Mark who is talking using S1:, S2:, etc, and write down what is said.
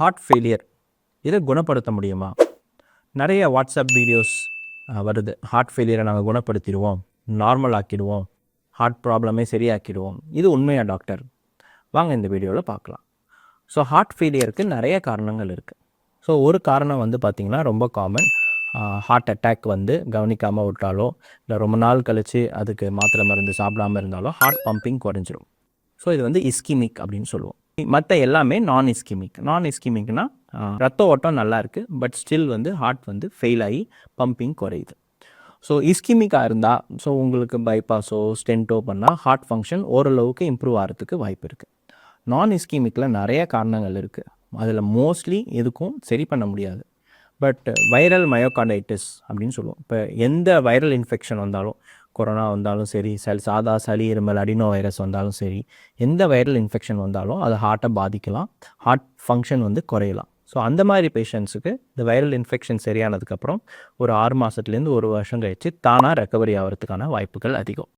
S1: Heart failure இதை குணப்படுத்த முடியுமா? நிறைய வாட்ஸ்அப் வீடியோஸ் வருது. ஹார்ட் ஃபெயிலியரை நாங்கள் குணப்படுத்திடுவோம், நார்மல் ஆக்கிடுவோம், ஹார்ட் ப்ராப்ளமே சரியாக்கிடுவோம். இது உண்மையா டாக்டர்? வாங்க இந்த வீடியோவில் பார்க்கலாம். ஸோ ஹார்ட் ஃபெயிலியருக்கு நிறைய காரணங்கள் இருக்குது. ஸோ ஒரு காரணம் பார்த்திங்கன்னா ரொம்ப காமன். ஹார்ட் அட்டாக் கவனிக்காமல் விட்டாலோ இல்லை ரொம்ப நாள் கழித்து அதுக்கு மாத்திரை மருந்து சாப்பிடாமல் இருந்தாலோ ஹார்ட் பம்பிங் குறைஞ்சிரும். ஸோ இது இஸ்கிமிக் அப்படின்னு சொல்லுவோம். மற்ற எல்லாமே நான் இஸ்கிமிக்னா ரத்த ஓட்டம் நல்லா இருக்குது, பட் ஸ்டில் ஹார்ட் ஃபெயில் ஆகி பம்பிங் குறையுது. ஸோ இஸ்கிமிக்காக இருந்தால் உங்களுக்கு பைபாஸோ ஸ்டென்ட்டோ பண்ணால் ஹார்ட் ஃபங்க்ஷன் ஓரளவுக்கு இம்ப்ரூவ் ஆகிறதுக்கு வாய்ப்பு இருக்குது. நான் இஸ்கிமிக்கில் நிறைய காரணங்கள் இருக்குது. அதில் மோஸ்ட்லி எதுக்கும் சரி பண்ண முடியாது. பட் வைரல் மயோகார்டைட்டிஸ் அப்படின்னு சொல்லுவோம். இப்போ எந்த வைரல் இன்ஃபெக்ஷன் வந்தாலும், கொரோனா வந்தாலும் சரி, சாதா சளி இருமல் அடினோ வைரஸ் வந்தாலும் சரி, எந்த வைரல் இன்ஃபெக்ஷன் வந்தாலும் அது ஹார்ட்டை பாதிக்கலாம், ஹார்ட் ஃபங்க்ஷன் குறையலாம். ஸோ அந்த மாதிரி பேஷண்ட்ஸுக்கு இந்த வைரல் இன்ஃபெக்ஷன் சரியானதுக்கப்புறம் ஒரு 6 மாதத்துலேருந்து 1 வருஷம் கழித்து தானாக ரெக்கவரி ஆகிறதுக்கான வாய்ப்புகள் அதிகம்.